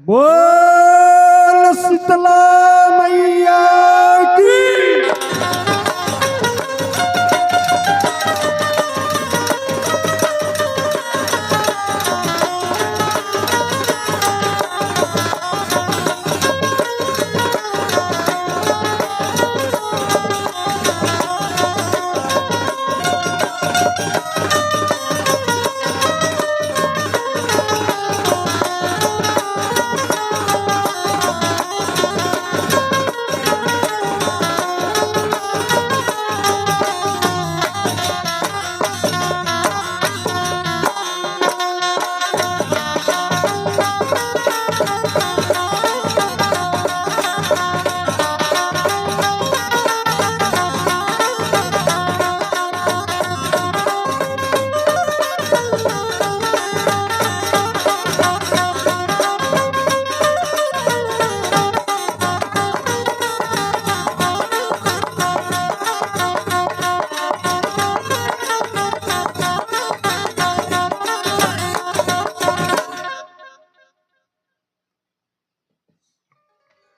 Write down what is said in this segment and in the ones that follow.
बोल शीतला मैया की।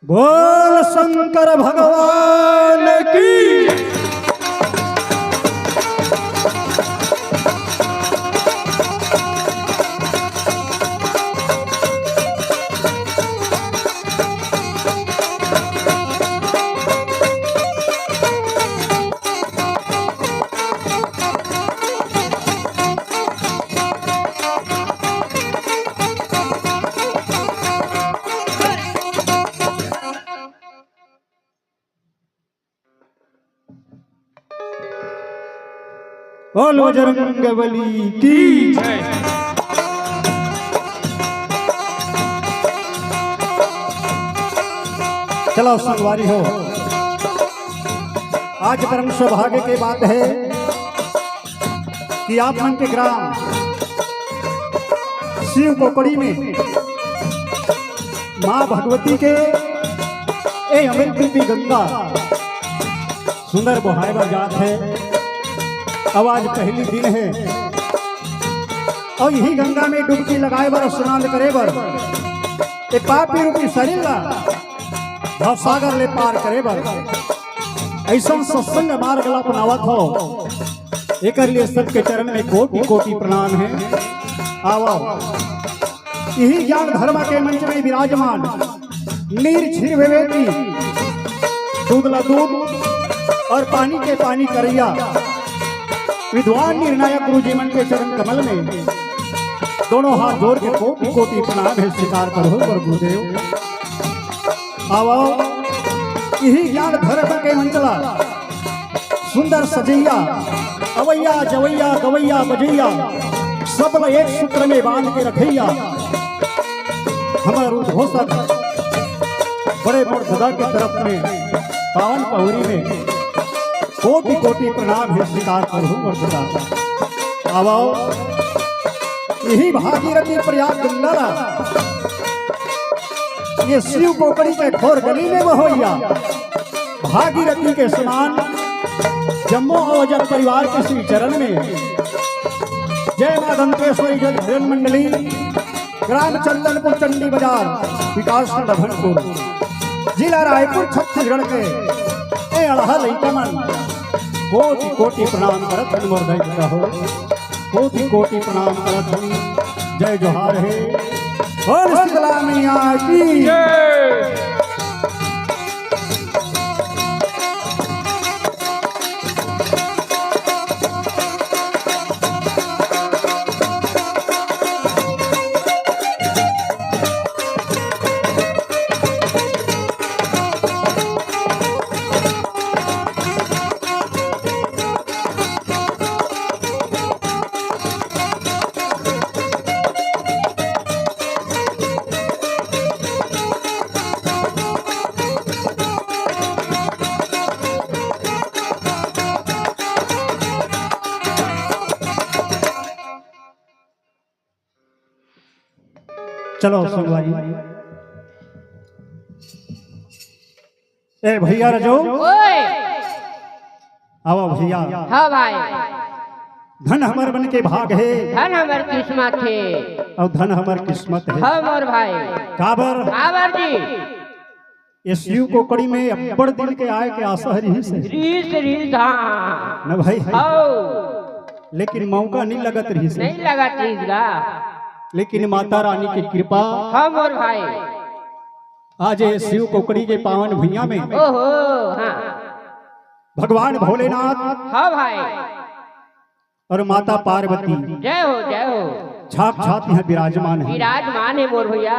बोल शंकर भगवान की। बोल बजरंगबली की जय। चलो संगवारी हो, आज परम सौभाग्य की बात है कि आप मन के ग्राम शिव पोपड़ी में माँ भगवती के अमृत रूपी गंगा सुंदर बहाए जात है। अब आज पहली दिन है और यही गंगा में डुबकी लगाए बर स्नान करे बर ए पापी रूपी शरीर ला भव सागर ले पार करे बर ऐसा सत्संग मार्ग ला अपनावत हो। एक लिए सबके चरण में कोटि कोटि प्रणाम है। आओ यही ज्ञान धर्म के मंच में विराजमान नीर झीर विवेकी दूध ला दूध और पानी के पानी करैया विद्वान निर्णायक गुरु जी मन के चरण कमल में दोनों हाथ जोड़ के कोटि कोटि प्रणाम है स्वीकार करो और गुरुदेव। आओ यही ज्ञान धर्म के मंचला सुंदर सजैया अवैया जवैया गवैया बजैया सब एक सूत्र में बांध के रखैया हमारे उद्घोषक बड़े मर्यादा की तरफ में पावन पहुरी में कोटि कोटि प्रणाम है स्वीकार करूं और बता। आओ यही भागीरथी प्रयाग गंगा ये शिव पोपड़ी के खोर गली में बहोइया भागीरथी के समान जम्मू अवजन परिवार के श्री चरण में जय मां दंतेश्वरी जल भजन मंडली ग्राम चंदनपुर चंडी बाजार विकासखंड अभनपुर जिला रायपुर छत्तीसगढ़ के अड़हा लइका मन कोटि कोटि प्रणाम करत हन मोर दई हो। कोटि कोटि प्रणाम करत हन। जय जोहार है। बोल शीतला मैया की जय। चलो संगवारी ए भैया रजो ओए आओ भैया। हाँ भाई धन हमर बन के भाग है, धन हमर किस्मत है, और धन हमर किस्मत है। हम और भाई काबर काबर जी ये शिव को कड़ी में बड़ दिन के आए के आशा हरी से रीस धाम न भाई है। हो लेकिन मौका नहीं लगत रही से, नहीं लगा तीसरा लेकिन माता रानी की कृपा हम और भाई आज ये शिव कोकड़ी के पावन भुइया में ओहो हाँ भगवान भोलेनाथ हाँ भाई और माता पार्वती जय हो छाप छाप यहाँ विराजमान है। विराजमान है मोर भैया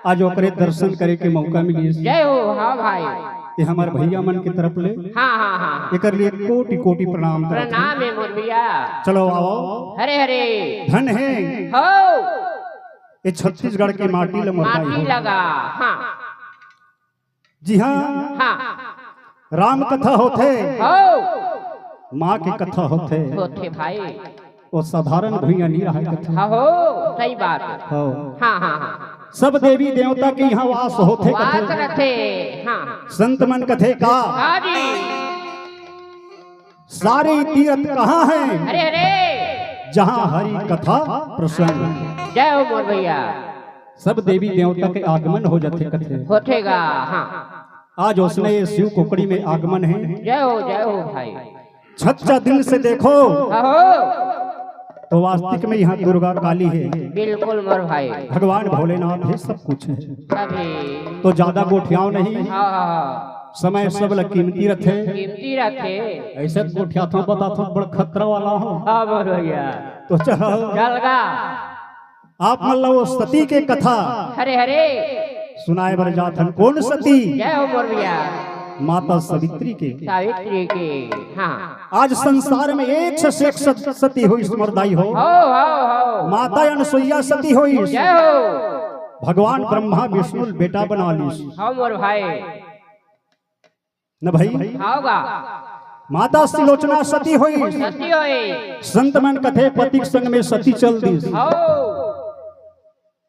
आज ओकरे दर्शन करे के मौका मिली जय हो हाँ भाई कि हमारे भैया मन की तरफ ले हाँ एकर लिए कोटि कोटि प्रणाम करत हूं। प्रणाम है मोर भैया चलो आओ। हरे हरे धन है हो ये छत्तीसगढ़ की माटी माटी लमकाई लगा हाँ जी हाँ हाँ राम कथा होते हो माँ की कथा होते होते भाई वो साधारण भैया नहीं रहा कथा हाँ हो सही बात हो। हाँ हाँ हाँ सब देवी देवता के यहाँ वास होते वास कथे रथे हाँ संत मन कथे का हाँ जी सारे तीर्थ कहाँ है हरे हरे जहाँ हरि कथा प्रसन्न। जय हो मोर भैया सब देवी देवता के आगमन हो जाते कथे। होठेगा हाँ आज उसने ये शिव कोकड़ी में आगमन है। जय हो भाई छच्चा दिन से देखो हो तो वास्तविक में यहाँ दुर्गा काली है, बिल्कुल मोर भाई भगवान भोलेनाथ है, सब कुछ है। अभी तो ज्यादा गोठियाओ नहीं, हाँ समय सब ल कीमती रखे। कीमती रखे ऐसे गोठिया था बता था बड़ा खतरा वाला हो। हाँ मोर भैया तो चलो जलगा आप मतलब वो सती के कथा हरे हरे सुनाए बर जाथन। कौन सती? जय हो मोर भैया माता सावित्री के। सावित्री के हाँ आज संसार में एक से एक सती हुई स्मरदाई हो। माता अनसुईया सती हुई, जय हो भगवान ब्रह्मा विष्णु बेटा बना ली हम और भाई न भाई। होगा माता सिलोचना सती हुई, सती होई संत मन कथे पति संग में सती चल दी। हो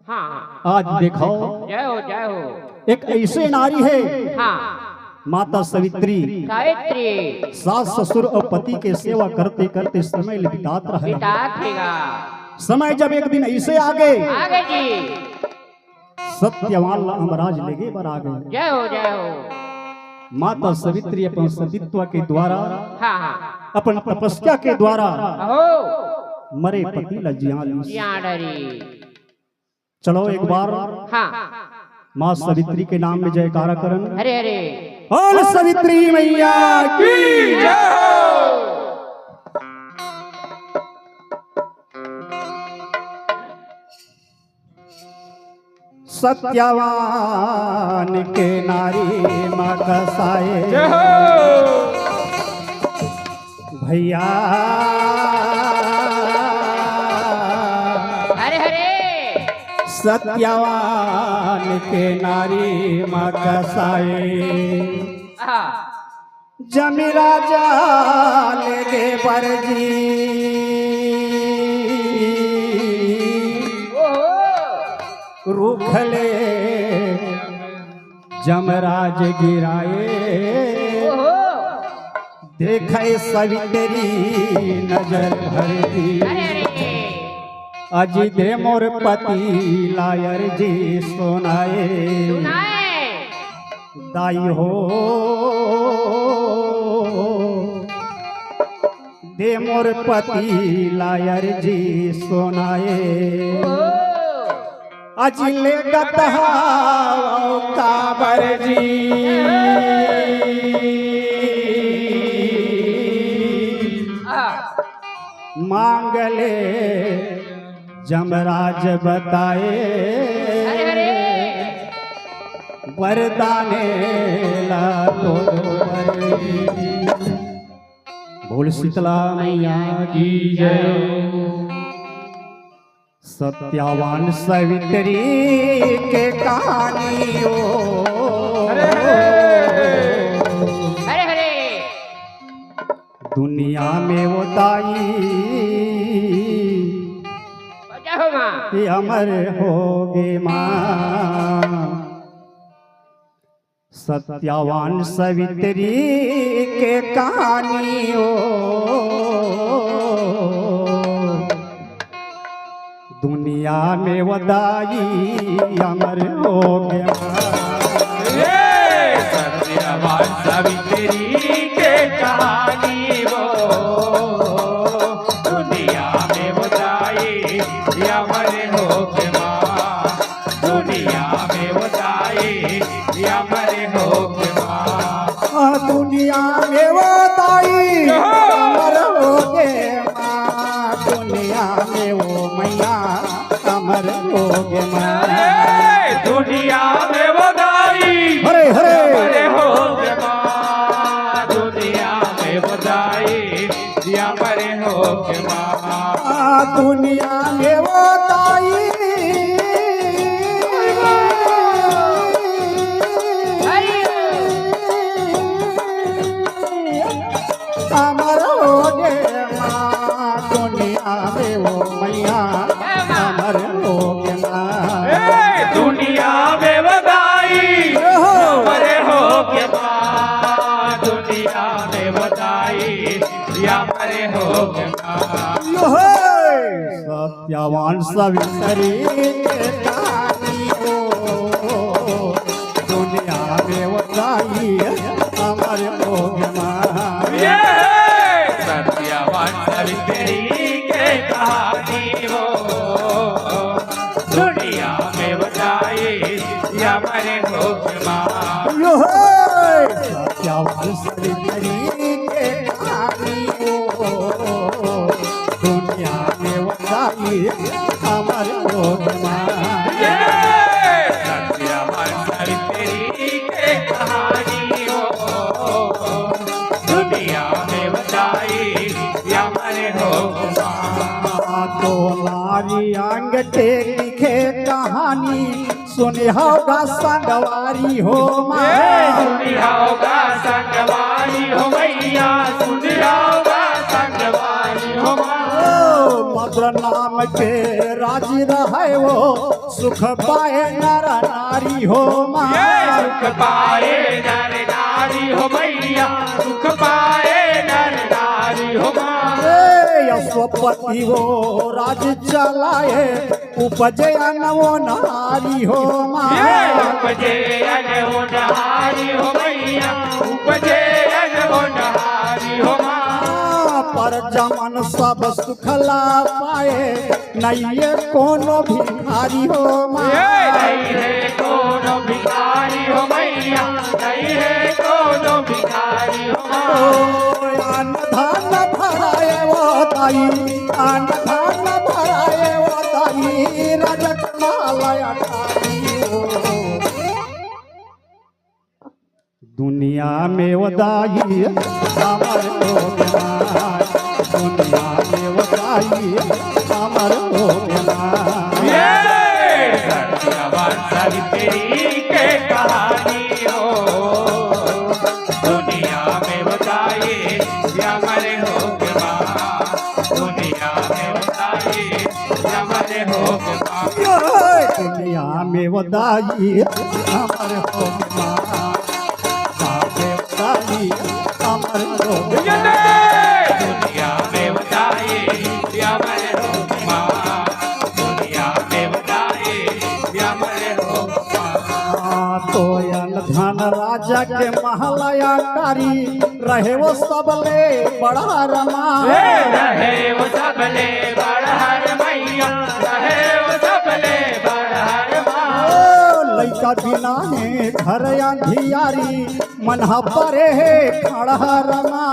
हाँ आज देखो जय हो एक ऐसे नारी है हाँ माता सावित्री, सावित्री सास ससुर और पति के सेवा करते करते समय बितात रहे। बिताएगा समय जब एक दिन ऐसे आगे आगे जी सत्यवान अमराज लेगे पर आ गए। जय हो माता सावित्री अपन सतीत्व के द्वारा हाँ हाँ अपन तपस्या के द्वारा हो मरे पति लज्जिया ली। जिया डरी चलो एक बार हाँ माँ सावित्री के नाम में जयकारा करन। हरे हरे बोल सावित्री मैया की जय हो। सत्यवान के नारी माँ कसाए भैया हरे हरे सत्यवान के नारी माँ कसाए हाँ जमी राजा लेगे बरजी रूखले जमराज गिराए देखे सावित्री नजर भर दी। अजी दे मोर पति लायर जी सुनाए दाई हो दे मोर पति लायर जी सुनाए अजिले गतहा काबर जी मांगले जमराज बताए वरदाने ला तो बोल शीतला मैया की जय। सत्यवान सावित्री के कहानी हरे हरे दुनिया में वो ताई कि अमर होगे माँ। सत्यवान सावित्री के कहानी दुनिया में वदाई अमर हो गया। सत्यवान सावित्री के कहानी वो दुनिया में बताई अमर हो के माँ, दुनिया में बताई अमर हो के माँ, दुनिया में वदाई अमर हो गए माँ, दुनिया में वो मैया अमर हो गए माँ। दुनिया में बताई हरे हरे अमर हो के माँ, दुनिया में बताई अमर हो के माँ, दुनिया में वदाई अमर हो गए माँ, दुनिया में वो मैया अमर हो गए माँ। दुनिया में बताई अमर हो के माँ, दुनिया में बताई अमर हो के माँ, सत्यवान सावित्री के कहानी हो दुनिया में वदाई अमर हो गए माँ। सत्यवान सावित्री के कहानी वो दुनिया में बताई अमर हो के माँ, सत्यवान सावित्री के कहानी हो दुनिया में वदाई अमर हो गए माँ। सत्यवान सावित्री के कहानी हो दुनिया में बताई अमर हो के माँ, तो नारी अंग लिखे कहानी सुनी होगा संगवारी हो माँ। सुनिया होगा संगवारी हो मैया, सुनिया होगा संगवारी हो माँ, मधुर नाम के राजी रहे वो सुख पाए नर नारी हो माँ। सुख पाए नर नारी हो मैया, सुख पाए नर नारी हो माँ, यशोपति वो राज चलाए उपजे अनवो नारी हो माँ। उपजे अनवो नारी हो मैया, उपजे अनवो नारी हो माँ, पर जमन सब सुखला पाए नैये कोनो भिखारी हो माँ। नहीं है कोनो भिखारी हो मैया, नहीं है कोनो भिखारी हो माँ, अन्न धान भराए वो ताई, अन्न धान भराए वो ताई, रजत मालय ठाई हो। दुनिया में वदाई अमर हो गया, दुनिया में वदाई अमर हो गया। सत्यवान सावित्री के कहानी हो दुनिया में बताई अमर हो के माँ, दुनिया में बताई अमर हो के माँ, दुनिया में वदाई अमर हो गया, वदाई अमर हो गया। दुनिया में बताई अमर हो के माँ, दुनिया में बताई अमर हो के माँ, तोयन धन राजा के महलया कारी रहे वो सबले बड़ा रमा। रहे वो सबले बड़हर मैया, रहे वो सबले बड़हर माँ, लैका बिना है घर अंधियारी मनहा परे है खड़ा रमा।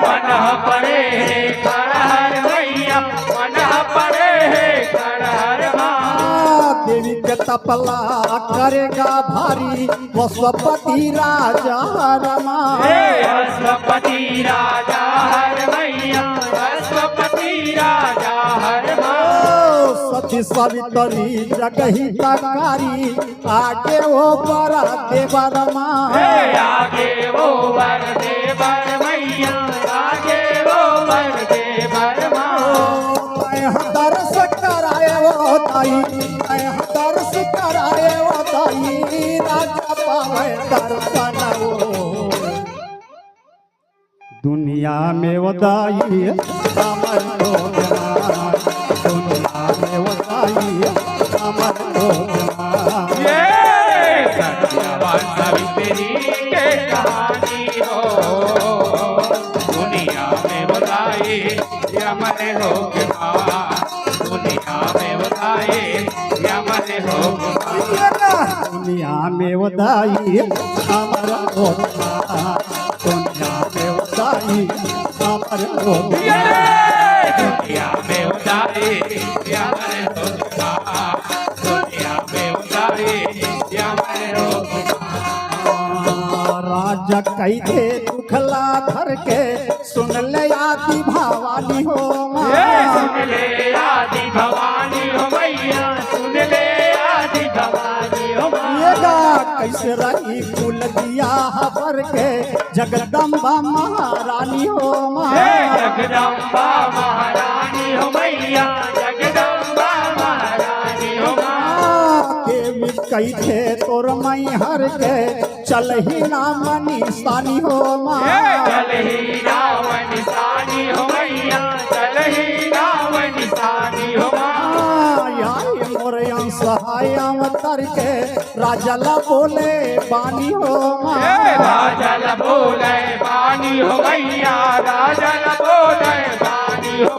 मन पड़े है खड़हर मैया, मन पड़े है खड़हर माँ, देवी के तपला करेगा भारी वसुपति राजा रमा। अश्वपति राजा हर मैया, अश्वपति राजा हर माँ, सती सवितरी जगही तकारी आगे वो बड़ा देवरमा। आगे वो वर देवर मैया, आगे वो वर देवर माँ, दर्श कराए वो ताई, दर्श कराए वो ताई, राजा पावे दर्शन वो। दुनिया में वदाई अमर हो गया, दुनिया में वदाई में वदाई अमर होगा दुनिया में वदाई अमर होगा दुनिया में उदाई अमर होगा दुनिया में उदाई अमर होगा राजा कई थे दुखला धर के सुन ले आदि भवानी हो सुन ले आदि भवानी हो मैया सुन ले आदि भवानी हो ये गा कैसे रही कुल दिया हबर के जगदम्बा महारानी हो जगदम्बा महारानी हो मैया जगदम्बा महारानी हो के भी कई थे तोर मई हर के चल ही नाम निशानी हो चल ही रावण निशानी हो मैया चल ही रावण निशानी हो मोर सहाय अवतर के राजा ला बोले बानी हो राजा ला बोले बानी हो मैया राजा ला बोले बानी हो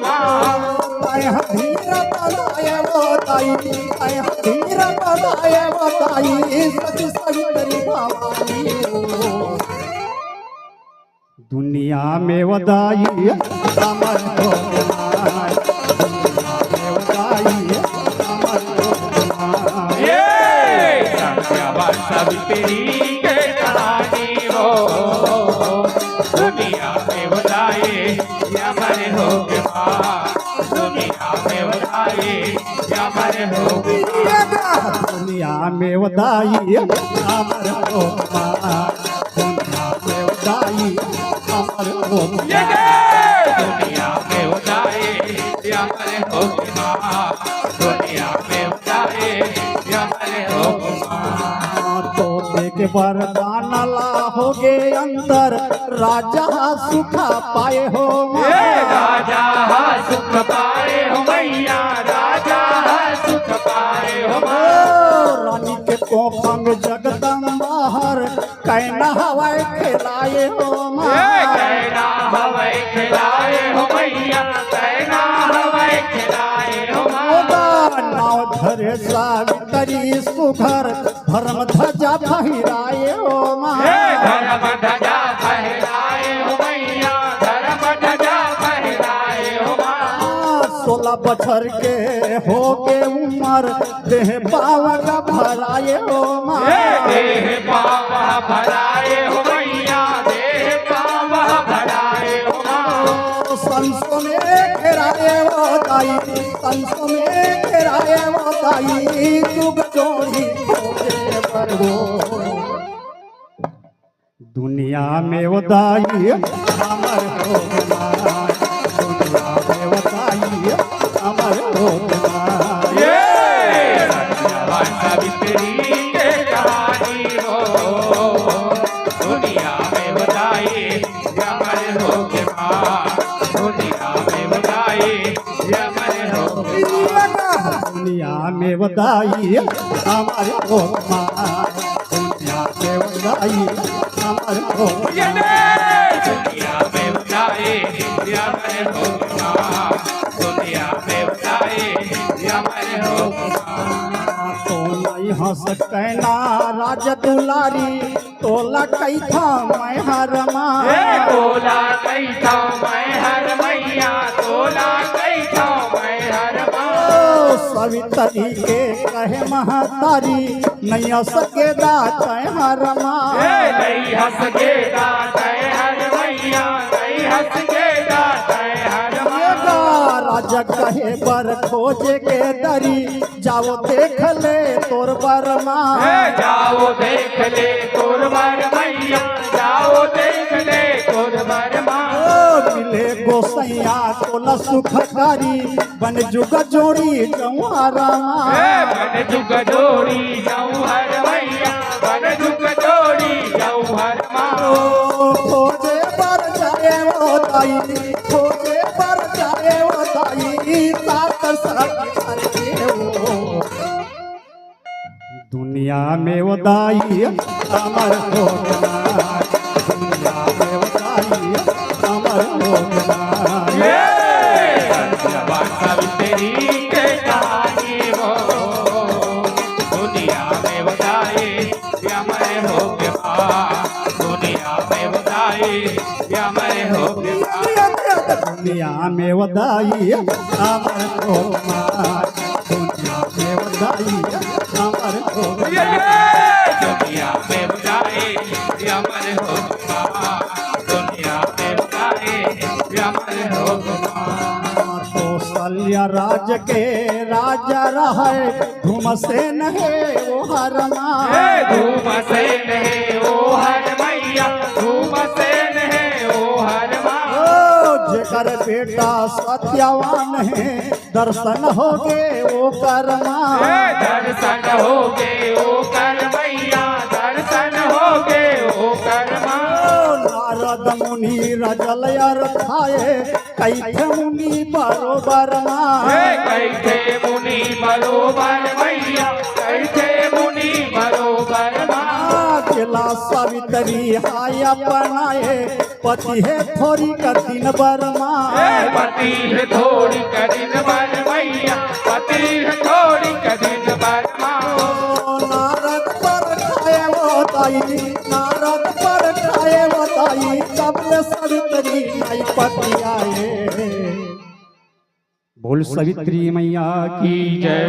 धीर बधाए वो ताई धीर बधाए वो ताई सच सवितरी भवानी हो दुनिया में वदाई अमर हो दुनिया में वदाई अमर हो सावित्री के कहानी हो दुनिया में बताए अमर हो दुनिया में बताए अमर हो दुनिया में वदाई अमर हो दुनिया में वदाई अमर हो दुनिया में बताए अमर हो दुनिया में बताए अमर हो तो देख वरदान ला हो गे अंतर राजा सुखा पाए हो राजा सुख पाए हो मैया राजा सुख पाए हो रानी के कोफंग जगदम्बा हर कैना हवाई खिलाए हो कैना हवाई खिलाए हो मैया कैना हवाई खिलाए हो नाव धरे सावित्री सुघर धर्म ध्वजा फहिराए हो धर्म ध्वजा फहराए हो मैया धर्म ध्वजा फहराए हो 16 बछर के हो के उमर देह पावन भराए हो देह पावा भराए हो मैया देह पावा भराए हो संसो में घेराए वो ताई संसो में घेराए वो ताई जुग जोड़ी होके पर हो दुनिया में वदाई अमर हो दुनिया में वदाई अमर हो सावित्री के कहानी हो दुनिया में बताए अमर हो के दुनिया में बताए अमर हो दुनिया में वदाई अमर हो दुनिया में वदाई अमर हो दुनिया में बताए अमर हो दुनिया में बताए अमर हो तो नहीं हंस कैना राज दुलारी तोला कई था मैं हरमा तोला कई था मैं हर मैया तोला कई था मैं हर सवितरी के कहे महतारी नहीं हंस के दात हरमा नहीं हंस के दात हर मैया नहीं हंस के दात हर राजा कहे बर खोजे के दरी जाओ देख ले तोर बरमा जाओ देख ले तोर बर मैया जाओ देख ले तोर बरमा मिले गोसैया तोला सुखकारी बन जुग जोड़ी जौहरा बन जुग जोड़ी जौहर मैया बन जुग जोड़ी जौहर खोजे पर जाए वो ताई खोजे पर जाए वो ताई तात सक करके वो दुनिया में वो दाई अमर हो दुनिया में वो दाई अमर हो सावित्री के कहानी हो दुनिया में बताए दुनिया में वदाई अमर को मार दुनिया में वदाई अमर को दुनिया में बधाई अमर हो दुनिया में बधाई अमर हो तो सल्य राज के राजा रहे धूम से नहीं वो हरमा धूम से नहीं ओ हर मैया धूम से नहीं ओ हर जेकर बेटा सत्यवान है दर्शन हो गए वो करमा दर्शन हो गए ओ कर मैया दर्शन हो गए ओ कर्मा नारद मुनि रजल अर खाए कैथे मुनि बरोबर कैथे मुनि बरोबर मैया कैथे मुनि बरोबर केला सावित्री हाय अपनाए पति है थोड़ी कठिन बरमा पति है थोड़ी कठिन बर मैया पति है थोड़ी कठिन बरमा नारद पर खाए वो ताई नारद पर खाए वो ताई तब सावित्री माई पति आए बोल सावित्री मैया की जय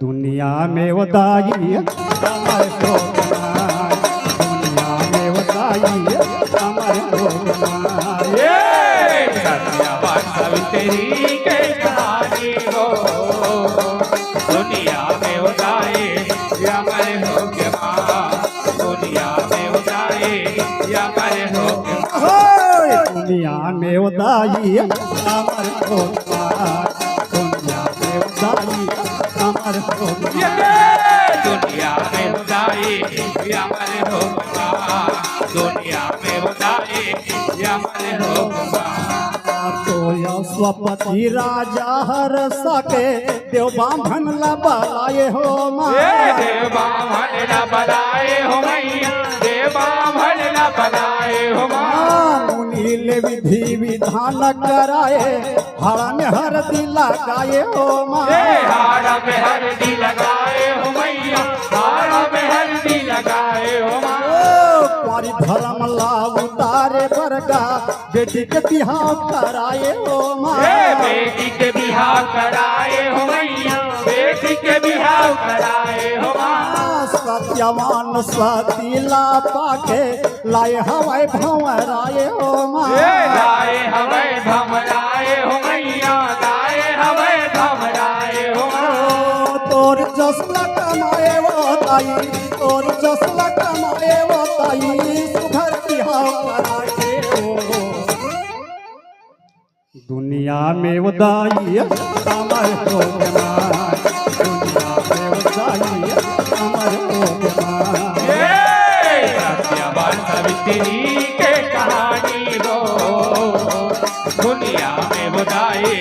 दुनिया में वदाई अमर को मार दुनिया में वदाई अमर को मार सत्यावान सावित्री के कहानी हो दुनिया में उदाए अमर हो के माँ दुनिया में उदाए अमर हो के दुनिया में वदाई अमर को मार दुनिया में वदाई अमर को दुनिया में उदाए अमर हो दुनिया में उदाए अमर हो तो स्वपति राजा हर सके देव बांधन लबलाए हो माँ देव बामन न बलाए हो मैया देव बामन न बलाए हो मुनि ले विधि विधान कराए हरा में हरदी लगाए हो माँ हारा में हल्दी लगाए हो मैया हारा में हल्दी लगाए हो पारी धर्म लाभ उतारे बरगा बेटी के बिहाव कराए हो माँ बेटी के बिहाव कराए हो मैया बेटी के बिहाव कराए हो सत्यवान सतीला पाके लाए हवाई भंवराए हो माँ लाए हमें भमराए हो मैया लाए हमें भमराए हो तोर जसला कमाए वो ताई तोर जसला कमाए वो ताई सुधर बिहाव कराए हो दुनिया में वदाई अमर हो मार दुनिया में वदाई अमर हो मार सत्यावान सावित्री के कहानी हो दुनिया में बताए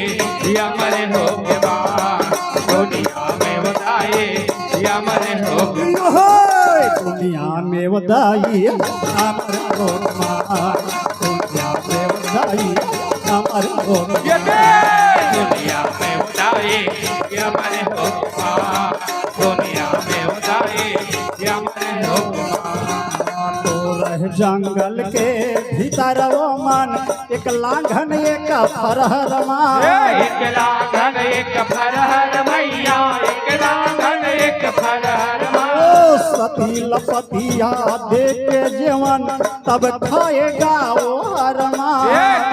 अमर हो के दुनिया में बताए अमर हो दुनिया में वदाई अमर हो मार दुनिया में वदाई अमर हो दुनिया में बताए अमर हो दुनिया में बताए अमर हो तो रह जंगल के भीतर वो मन एक लांघन एक फरहर मान एक लांघन एक फरहर मैया एक लांघन एक फरहर ओ सती लपतिया देख के जीवन तब खाएगा वो हरमा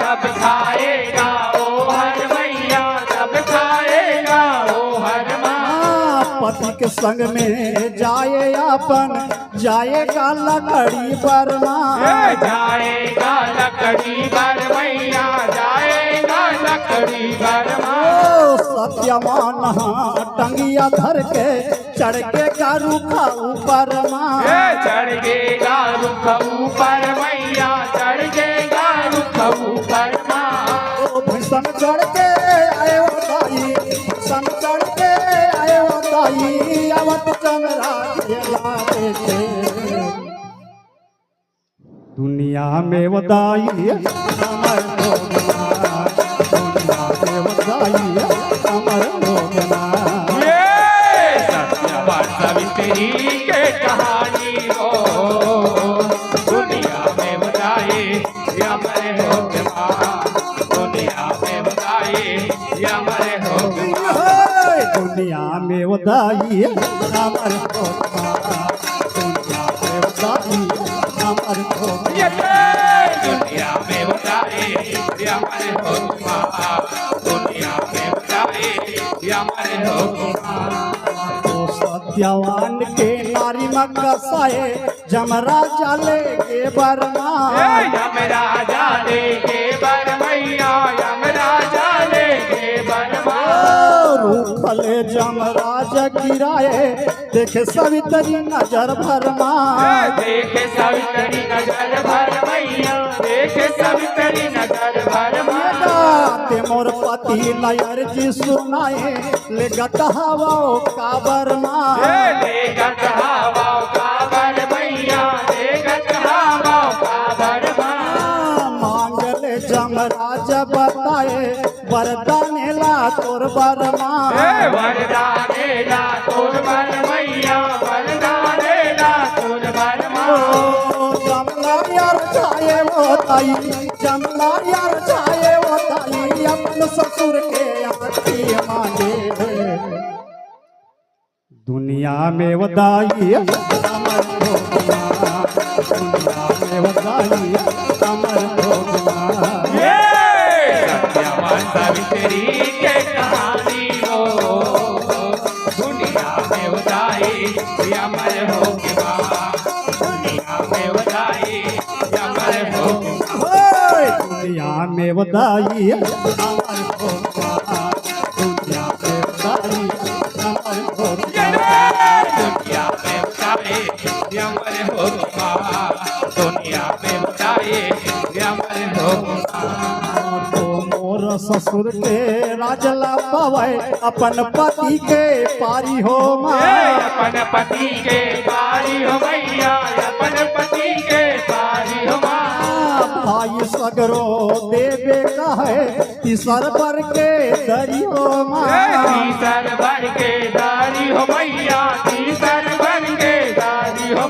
तब खाएगा ओ हर मैया तब खाएगा ओ हर पति के संग में जाए अपन जाएगा लकड़ी बरमा जाएगा लकड़ी बर मैया जाएगा लकड़ी बरमा सत्यवान टंगिया धर के चढ़ के गारू खाऊ परमा चढ़ गेगा रुख ऊपर मैया चढ़ गेगा रुख ऊपर भीषण चढ़ के आए ताई भीषण चढ़ के आए ताई आवत चमरा लागे थे दुनिया में वदाई अमर हो मार दुनिया में वदाई अमर हो मार सत्यवान सावित्री के कहानी हो दुनिया में बताए अमर हो दुनिया में दुनिया में उदाई हमर होमा दुनिया में उदाई हमर होमा दुनिया में बताए हमारे होमा दुनिया में बताए हमारे होमा तो सत्यवान के नारी मकसाए जमराजा लेके बरमा यमराजा लेके बरमैया यमराजा लेके बरमा रूपले जमराज गिराए देखे सवितरी नजर भरमा देखे सवितरी नजर भरमैया देखे सवितरी नजर भरमा ते मोर पति लयर जी सुनाए ले गतहवा का बरमा लेगत हवा का बरमैया लेगत हवा का बरमा मांगले जमराज बताए वरदाने ला तोर बरमा वरदानेला तोर बरमैया वरदानेला तोर बरमा जमला यार छाए वो ताई जमला यार छाए वो ताई अपन ससुर के आती मांगे दुनिया में वदाई अमर होगा दुनिया में वदाई अमर होगा सत्यवान सावित्री के कहानी हो दुनिया में उदाई अमर हो के दुनिया में उदाई अमर हो दुनिया में वदाई अमर होगा दुनिया में वदाई अमर होगा दुनिया में उदाई अमर हो दुनिया में उदाई अमर हो तो मोर ससुर के राजला पवै अपन पति के पारी हो अपन पति के पारी हो मैया अपन पति के पारी हो भाई सगरो देवे कहे तीसर पर के दरी हो तीसर भर के दारी हो मैया तीसर भर के दारी हो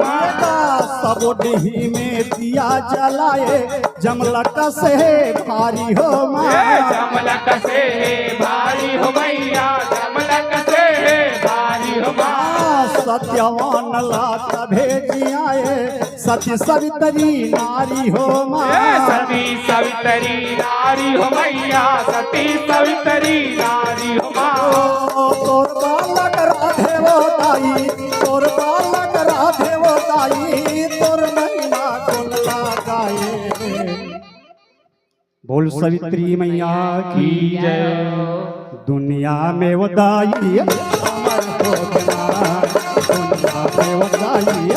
सब डिही में दिया जलाए जमलक से भारी हो जमलक से भारी हो मैया जमलक से भारी हो सत्यवान लात भेजी आए सती सवितरी नारी हो सती सवितरी नारी हो मैया सती सवितरी नारी हो तोर बालक राधे वो ताई तोर बालक राधे वो ताई तोर महिमा गुण लगाए बोल सवित्री मैया की जय दुनिया में वदाई अमर होगा दुनिया में वदाई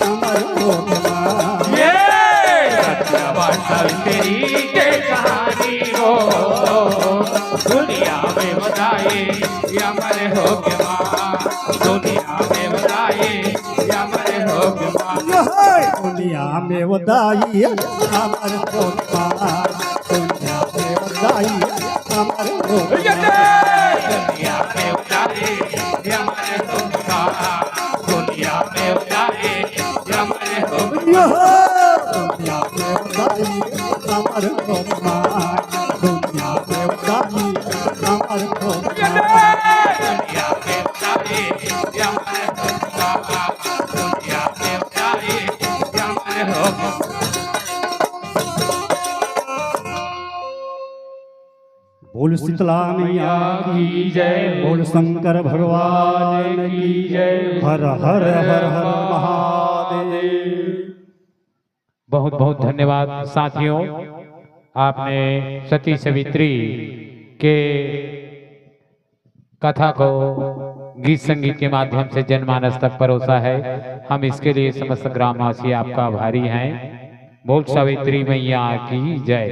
अमर होगा सत्यवान सावित्री के कहानी हो दुनिया में बताए अमर हो के दुनिया में बताए अमर हो के दुनिया में वदाई अमर होगा दुनिया में वदाई अमर होगा दुनिया में उतारे अमर हो दुनिया में उतारे अमर हो दुनिया में वदाई अमर होगा दुनिया में वदाई अमर होगा दुनिया में उतारे अमर हो दुनिया में उतारे अमर हो बोल शीतला मैया की जय बोल शंकर भगवान की जय हर हर हर हर महादेव बहुत बहुत धन्यवाद साथियों, आपने सती सवित्री के कथा को गीत संगीत के माध्यम से जनमानस तक परोसा है। हम इसके लिए समस्त ग्रामवासी आपका आभारी हैं। बोल सावित्री मैया की जय।